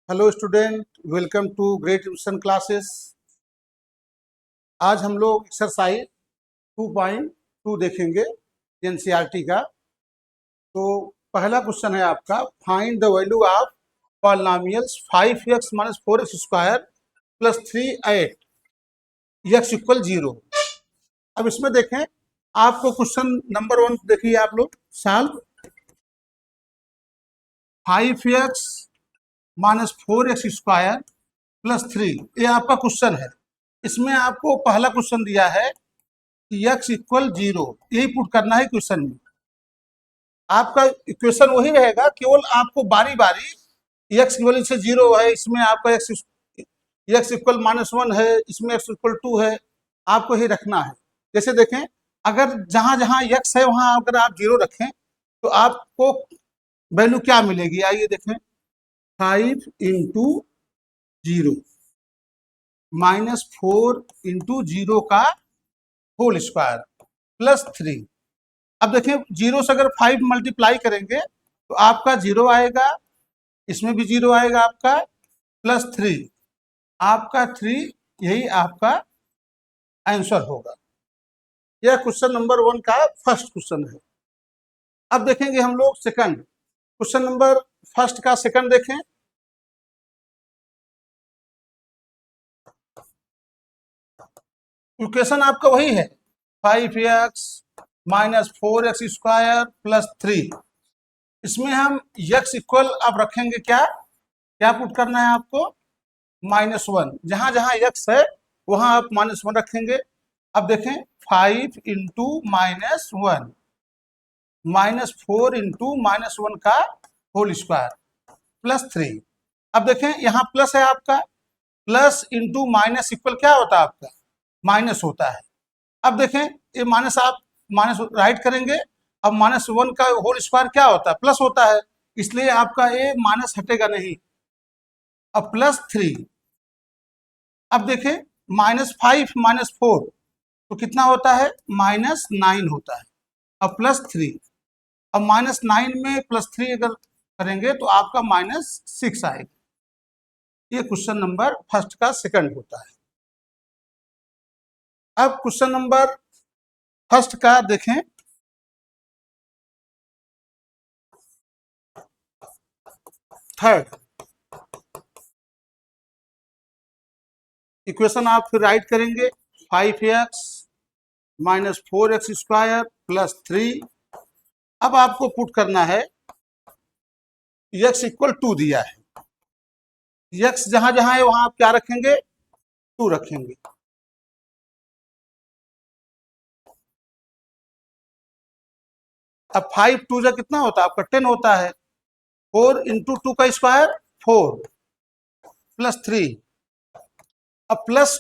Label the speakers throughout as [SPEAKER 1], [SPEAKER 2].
[SPEAKER 1] Hello student, welcome to great tuition classes. आज हम लोग एक्सरसाइज 2.2 देखेंगे एनसीईआरटी का। तो पहला क्वेश्चन है आपका, find the value of polynomials 5x minus 4x square plus 3 8 x equal 0। अब इसमें देखें, आपको क्वेश्चन नंबर 1 देखिए आप लोग, solve 5x minus 4x square plus 3, ये आपका क्वेश्चन है। इसमें आपको पहला क्वेश्चन दिया है कि x इक्वल 0, यही पुट करना है क्वेश्चन में। आपका इक्वेशन वही रहेगा, केवल आपको बारी बारी x इक्वल से 0 है, इसमें आपका x इक्वल -1 है, इसमें x इक्वल 2 है, आपको ही रखना है। जैसे देखें, अगर जहां जहां x है वहां अगर आप 0 रखें तो आपको वैल्यू क्या मिलेगी, आइए देखें। 5 इंटू 0 माइनस 4 इंटू 0 का होल स्क्वायर प्लस 3। अब देखें, 0 से अगर 5 मल्टीप्लाई करेंगे तो आपका 0 आएगा, इसमें भी 0 आएगा आपका, प्लस 3, आपका 3, यही आपका आंसर होगा। यह क्वेश्चन नंबर 1 का फर्स्ट क्वेश्चन है। अब देखेंगे हम लोग सेकंड क्वेश्चन नंबर फर्स्ट का सेकंड देखें। इक्वेशन आपका वही है, 5x minus 4x square plus 3। इसमें हम x इक्वल अब रखेंगे, क्या क्या पुट करना है आपको, -1। जहां जहां x है वहां आप -1 रखेंगे। अब देखें, 5 इंटू -1 माइनस 4 इंटू -1 का होल स्क्वायर प्लस 3। अब देखें, यहाँ प्लस है आपका, प्लस इंटू माइनस इक्वल क्या होता है आपका, माइनस होता है। अब देखें, ये माइनस आप माइनस राइट करेंगे, अब -1 का होल स्क्वायर क्या होता है, प्लस होता है, इसलिए आपका ये माइनस हटेगा नहीं। अब प्लस 3। अब देखें, -5 -4 तो कितना होता है, -9 होता है। अब प्लस 3, अब -9 में प्लस 3 अगर करेंगे तो आपका -6 आएगा। ये क्वेश्चन नंबर फर्स्ट का सेकंड होता है। अब क्वेश्चन नंबर फर्स्ट का देखें, थर्ड इक्वेशन आप फिर राइट करेंगे, 5x minus 4x square plus 3। अब आपको पुट करना है, x इक्वल 2 दिया है, x जहां जहां है वहां आप क्या रखेंगे, 2 रखेंगे। अब 5 2 जा कितना होता है आपका, 10 होता है। 4 इंटू 2 का स्क्वायर 4 प्लस 3। अब प्लस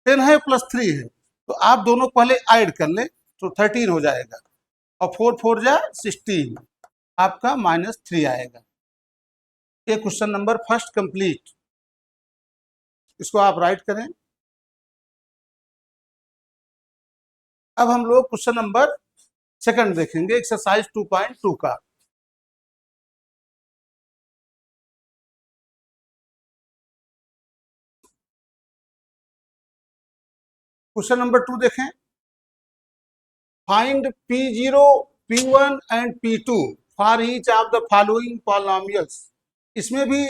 [SPEAKER 1] 10 है प्लस 3 है, तो आप दोनों पहले ऐड कर लें तो 13 हो जाएगा, और 4 4 जा 16, आपका -3 आएगा। ये क्वेश्चन नंबर फर्स्ट कंप्लीट, इसको आप राइट करें। अब हम लोग क्वेश्चन नंबर सेकंड देखेंगे, एक्सरसाइज 2.2 का। क्वेश्चन नंबर 2 देखें, find P0 P1 and P2 for each of the following polynomials. इसमें भी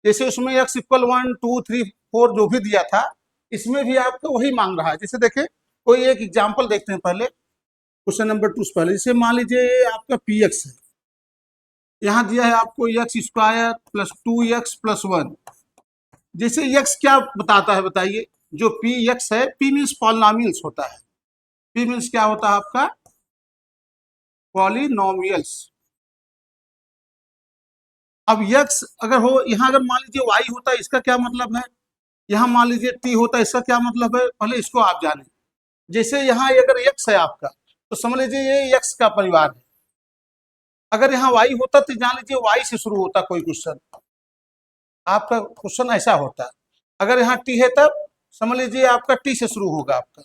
[SPEAKER 1] जैसे उसमें x इक्वल 1 2 3 4 जो भी दिया था, इसमें भी आपको वही मांग रहा है। जैसे देखें, कोई एक एग्जांपल देखते हैं पहले, क्वेश्चन नंबर 2 से पहले। जैसे मान लीजिए आपका px है, यहाँ दिया है आपको x square plus 2x plus 1। जैसे x क्या बताता है बताइए, जो px है, p मीन्स पॉलिनोमियल्स होता है, p मीन्स क्या होता है आपका, पॉलिनोमियल्स। अब x अगर हो, यहाँ अगर मान लीजिए y होता है, इसका क्या मतलब है, यहाँ मान लीजिए t होता है, इसका क्या मतलब है, पहले इसको आप जानें। जैसे यहाँ अगर x है आपका, तो समझ लीजिए ये x का परिवार है। अगर यहाँ y होता तो जान लीजिए y से शुरू होता कोई क्वेश्चन, आपका क्वेश्चन ऐसा होता। अगर यहाँ t है तब समझ लीजिए आपका t से शुरू होगा आपका।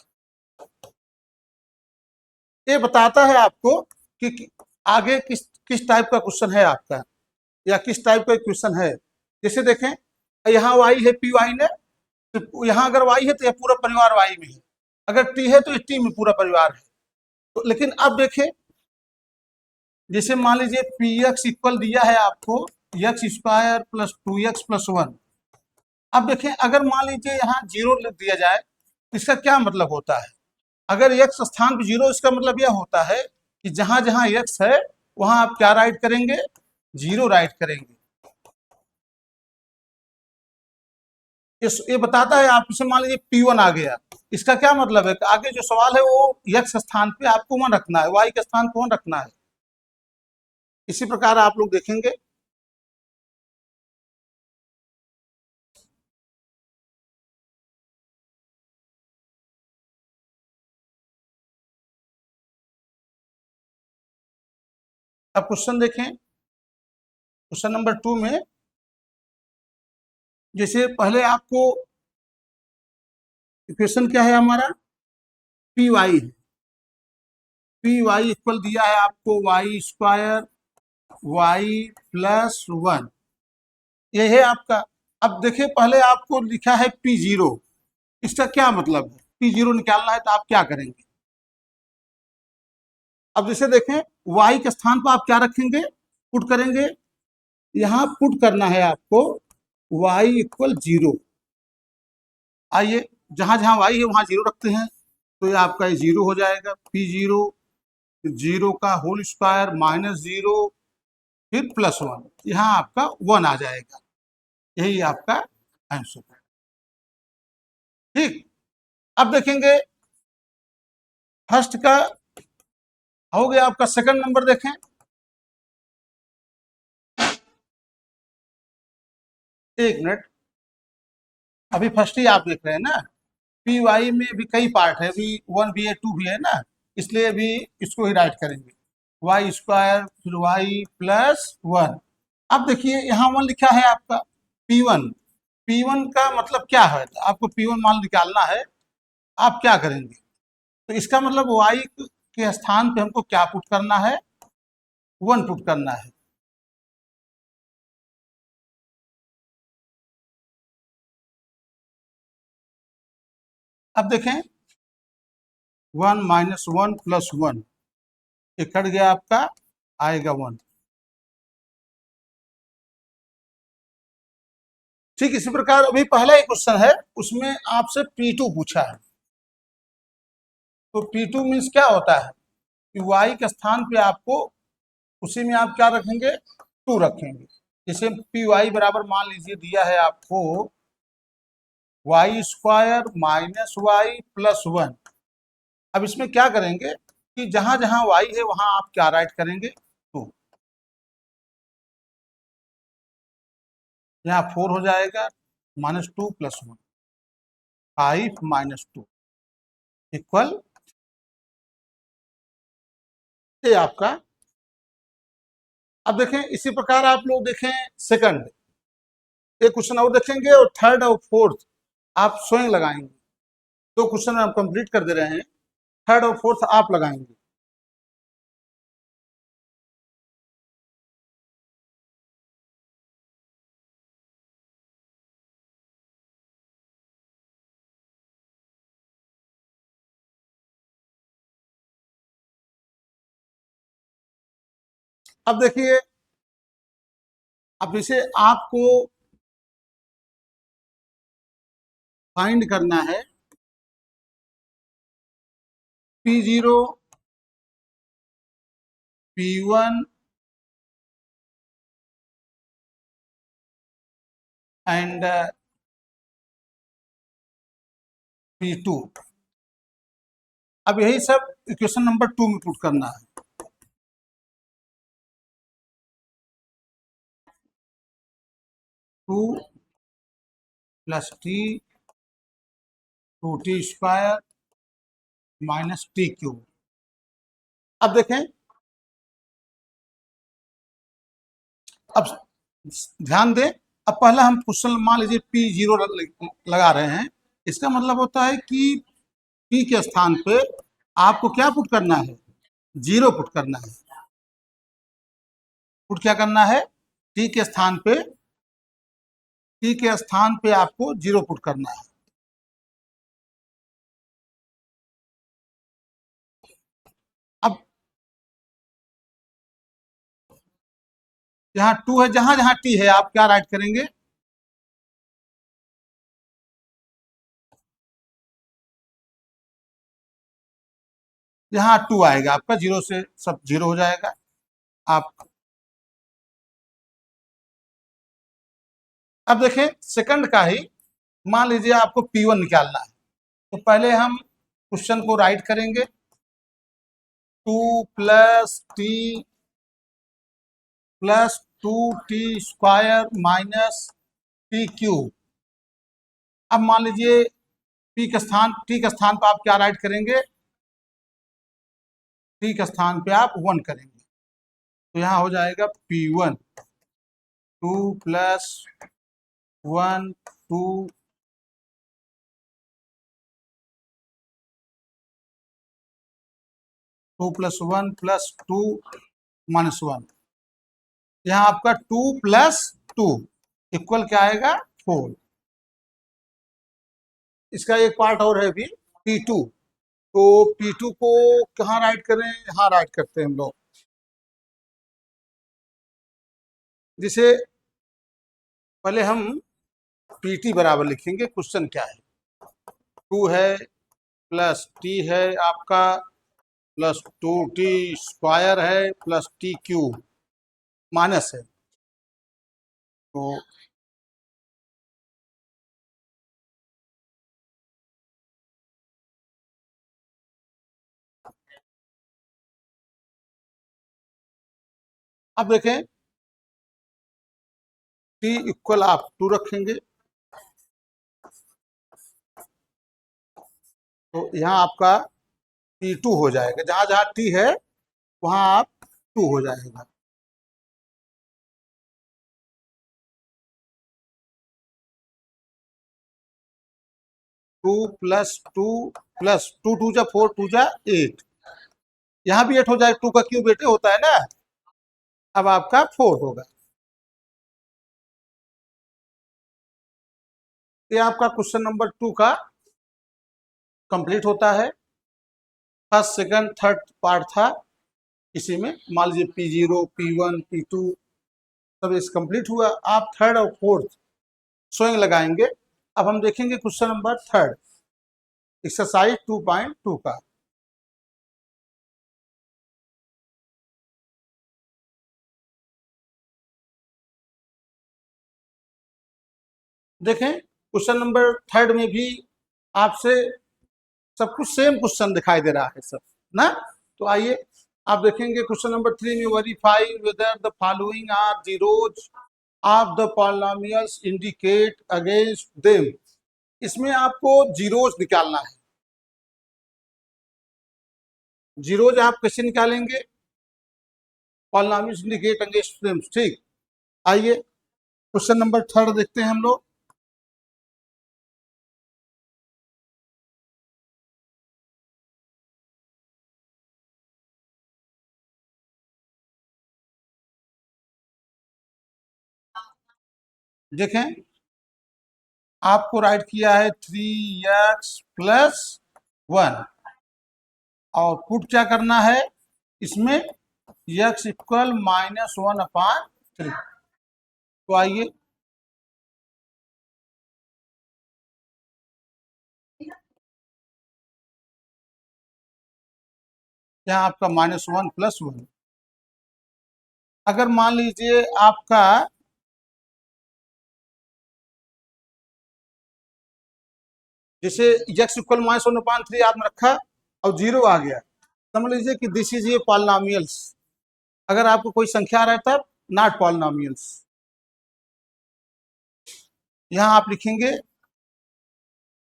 [SPEAKER 1] ये बताता है आपको कि आगे किस किस टाइप का क्वेश्चन है आपका, या किस टाइप का क्वेश्चन है। जैसे देखें यहाँ y है पी वाई ने, तो यहाँ अगर y है तो यह पूरा परिवार y में है, अगर t है तो टी में पूरा परिवार है। तो लेकिन अब देखें, जैसे मान लीजिए पी एक्स इक्वल दिया है आपको x square plus 2x plus 1। अब देखें अगर मान लीजिए यहाँ 0 लिख दिया जाए, इसका क्या मतलब होता है? अगर x स्थान पे 0, इसका मतलब यह होता है कि जहां जहां x है वहां आप क्या राइट करेंगे? 0 राइट करेंगे। ये बताता है आप, इसे मान लीजिए P1 आ गया, इसका क्या मतलब है कि आगे जो सवाल है वो x स्थान पे आपको 1 रखना है, y के स्थान पे 1 रखना है। इसी प्रकार आप लोग देखेंगे अब क्वेश्चन देखें, क्वेश्चन नंबर 2 में जैसे पहले आपको इक्वेशन क्या है हमारा, पी वाई है, पी वाई इक्वल दिया है आपको वाई स्क्वायर वाई प्लस 1, ये है आपका। अब देखिए पहले आपको लिखा है P0, इसका क्या मतलब है? P0 निकालना है तो आप क्या करेंगे? अब जैसे देखें y के स्थान पर आप क्या रखेंगे? पुट करेंगे, यहां पुट करना है आपको y इक्वल 0। आइए जहां जहां y है वहां 0 रखते हैं, तो ये आपका 0 हो जाएगा। P0 0 का होल स्क्वायर माइनस 0 फिर प्लस 1, यहाँ आपका 1 आ जाएगा। यही आपका आंसर है। ठीक, अब देखेंगे फर्स्ट का हो गया, आपका सेकंड नंबर देखें। एक मिनट, अभी फर्स्ट ही आप देख रहे हैं ना, पी वाई में भी कई पार्ट है, अभी 1 भी है 2 भी है ना, इसलिए अभी इसको ही राइट करेंगे, वाई स्क्वायर फिर वाई प्लस 1। अब देखिए यहाँ 1 लिखा है आपका P1, P1 का मतलब क्या है? तो आपको P1 मान निकालना है, आप क्या करेंगे? तो इसका मतलब y के स्थान पे हमको क्या पुट करना है? 1 पुट करना है। अब देखें 1 माइनस 1 प्लस 1, ये कट गया आपका, आएगा 1। ठीक इसी प्रकार अभी पहला ही क्वेश्चन है, उसमें आपसे P2 पूछा है। तो P2 मीन्स क्या होता है कि y के स्थान पे आपको उसी में आप क्या रखेंगे? 2 रखेंगे। जैसे पी वाई बराबर मान लीजिए दिया है आपको y square minus y plus 1। अब इसमें क्या करेंगे कि जहां जहां वाई है वहां आप क्या राइट करेंगे? 2, यहाँ 4 हो जाएगा, माइनस 2 प्लस 1, 5 माइनस 2 इक्वल, ये आपका। अब देखें इसी प्रकार आप लोग देखें सेकंड, एक क्वेश्चन और देखेंगे और थर्ड और फोर्थ आप स्वयं लगाएंगे। 2 क्वेश्चन हम कंप्लीट कर दे रहे हैं, थर्ड और फोर्थ आप लगाएंगे। अब देखिए, अब इसे आपको फाइंड करना है P0 P1 एंड P2। अब यही सब इक्वेशन नंबर 2 में पुट करना है। 2 plus T 2t square minus T cube. अब देखें, अब ध्यान दें, अब पहला हम क्वेश्चन मान लीजिए P0 लगा रहे हैं, इसका मतलब होता है कि P के स्थान पे आपको क्या पुट करना है? 0 पुट करना है। पुट क्या करना है? T के स्थान पे टी के स्थान पे आपको 0 पुट करना है। अब यहाँ 2 है, जहां जहां टी है आप क्या राइट करेंगे, यहाँ 2 आएगा आपका, 0 से सब 0 हो जाएगा। आप अब देखें सेकंड का ही, मान लीजिए आपको P1 निकालना है, तो पहले हम क्वेश्चन को राइट करेंगे 2 plus T plus 2t square minus T cube. अब मान लीजिए टी के स्थान पर आप क्या राइट करेंगे, टी के स्थान पे आप 1 करेंगे, तो यहाँ हो जाएगा P1 2 plus 1 2 2 plus 1 plus 2 minus 1। यहाँ आपका 2 प्लस 2 इक्वल क्या आएगा 4। इसका एक पार्ट और है भी P2, तो P2 को कहाँ राइट करें, यहाँ राइट करते हैं हम लोग, जिसे पहले हम PT बराबर लिखेंगे, क्वेश्चन क्या है 2 है प्लस टी है आपका प्लस 2t स्क्वायर है प्लस टी क्यूब माइनस है, तो अब देखें t इक्वल आप 2 रखेंगे, तो यहाँ आपका P2 हो जाएगा, जहां जहां t है वहां आप 2 हो जाएगा। प्लस टू टू जा 4 2 जा 8, यहाँ भी 8 हो जाएगा, 2 का क्यूब 8 होता है ना। अब आपका 4 होगा। ये आपका क्वेश्चन नंबर 2 का कंप्लीट होता है। फर्स्ट सेकंड थर्ड पार्ट था, इसी में मान लीजिए P0 P1 P2 सब इस कंप्लीट हुआ। आप थर्ड और फोर्थ स्वयं लगाएंगे। अब हम देखेंगे क्वेश्चन नंबर थर्ड, एक्सरसाइज 2.2 का। देखें क्वेश्चन नंबर थर्ड में भी आपसे सब कुछ सेम क्वेश्चन दिखाई दे रहा है सब ना। तो आइए आप देखेंगे क्वेश्चन नंबर 3 में verify whether the following are zeros of the polynomials indicate against them. इसमें आपको जीरोज निकालना है। जीरोज आप कैसे निकालेंगे, पॉलिनोमियल्स इंडिकेट अगेंस्ट देम, ठीक। आइए क्वेश्चन नंबर थर्ड देखते हैं हम लोग। देखें आपको राइट किया है 3x प्लस 1 और पुट क्या करना है इसमें, x इक्वल -1/3। तो आइए यहाँ आपका -1 प्लस 1। अगर मान लीजिए आपका जैसे x इक्वल -1/3 आपने रखा और 0 आ गया, समझ लीजिए कि दिस इज ये पॉलिनोमियल्स। अगर आपको कोई संख्या रहता नॉट पॉलिनोमियल्स, यहाँ आप लिखेंगे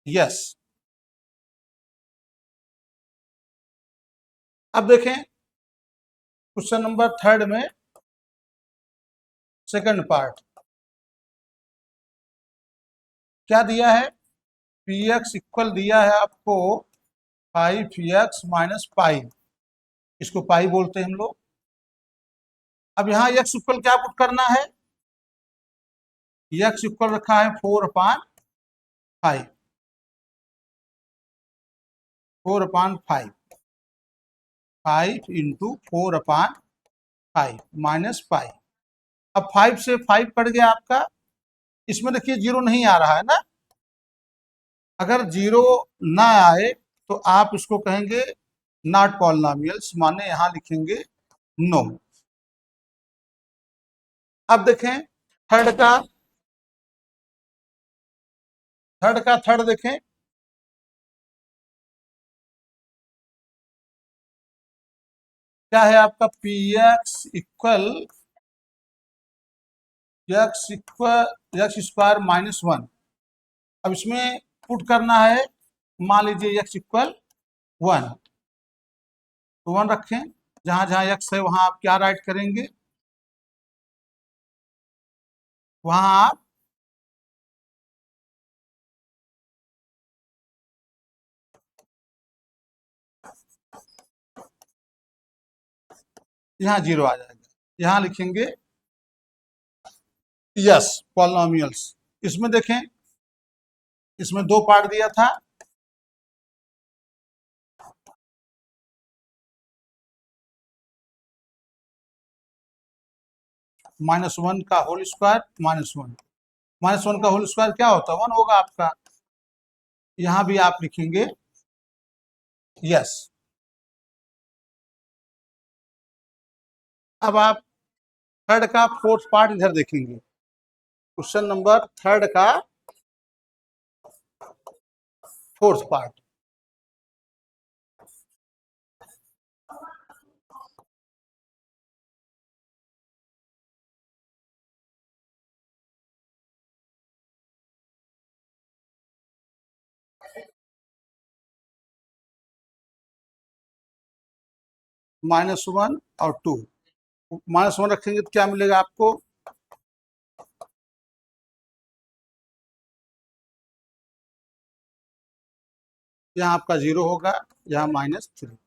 [SPEAKER 1] यस। अब देखें क्वेश्चन नंबर थर्ड में सेकंड पार्ट क्या दिया है, px इक्वल दिया है आपको 5x माइनस पाई, इसको पाई बोलते हैं हम लोग। अब यहाँ x इक्वल क्या पुट करना है, यक्स इक्वल रखा है 4/5, 4/5, 5 इंटू 4/5 माइनस पाई। अब 5 से 5 कट गया आपका, इसमें देखिए जीरो नहीं आ रहा है ना। अगर जीरो ना आए तो आप इसको कहेंगे नॉट पॉलिनोमियल्स, माने यहां लिखेंगे नो। अब देखें थर्ड देखें। क्या है आपका पी एक्स स्क्वायर -1। अब इसमें पुट करना है, मान लीजिए एक्स इक्वल 1, तो 1 रखें। जहां जहां एक्स है वहां आप क्या राइट करेंगे, वहां आप यहाँ जीरो आ जाएगा, यहाँ लिखेंगे यस पॉलिनोमियल्स। इसमें देखें, इसमें दो पार्ट दिया था, -1 का होल स्क्वायर -1, -1 का होल स्क्वायर क्या होता है, 1 होगा आपका। यहां भी आप लिखेंगे यस। अब आप थर्ड का फोर्थ पार्ट इधर देखेंगे, क्वेश्चन नंबर थर्ड का फोर्थ पार्ट। -1 और 2, -1 रखेंगे तो क्या मिलेगा आपको, यहाँ आपका जीरो होगा, यहाँ -3,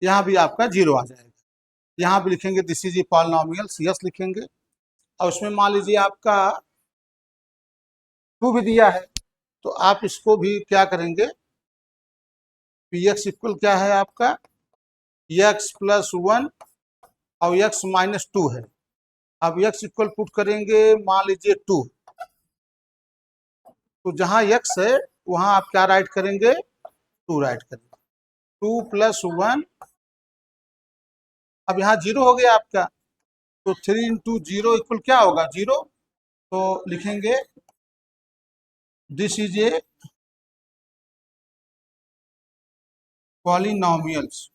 [SPEAKER 1] यहाँ भी आपका जीरो आ जाएगा। यहाँ भी लिखेंगे this is a polynomials, yes लिखेंगे। और उसमें मान लीजिए आपका 2 भी दिया है, तो आप इसको भी क्या करेंगे, पी एक्स इक्वल क्या है आपका एक्स प्लस 1 और एक्स -2 है। अब एक्स इक्वल पुट करेंगे, मान लीजिए 2, तो जहां एक्स है वहां आप क्या राइट करेंगे, 2 राइट करेंगे। 2 + 1, अब यहाँ जीरो हो गया आपका, तो 3 इंटू जीरो इक्वल क्या होगा, जीरो। तो लिखेंगे दिस इज ए पॉलिनोमियल्स।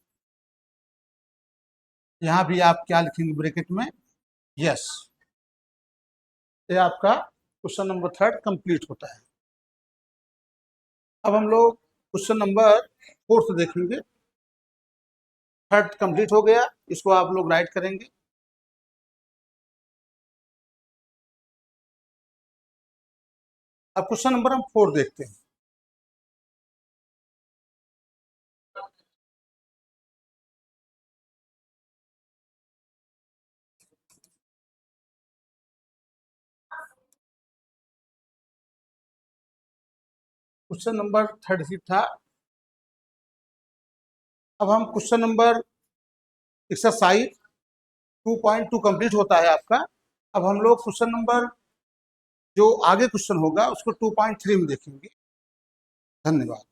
[SPEAKER 1] यहाँ भी आप क्या लिखेंगे ब्रैकेट में, यस। ये आपका क्वेश्चन नंबर थर्ड कंप्लीट होता है। अब हम लोग क्वेश्चन नंबर फोर्थ देखेंगे। थर्ड कंप्लीट हो गया, इसको आप लोग राइट करेंगे। अब क्वेश्चन नंबर हम 4 देखते हैं। क्वेश्चन नंबर 36 था। अब हम क्वेश्चन नंबर एक्सरसाइज 2.2 कंप्लीट होता है आपका। अब हम लोग क्वेश्चन नंबर जो आगे क्वेश्चन होगा उसको 2.3 में देखेंगे। धन्यवाद।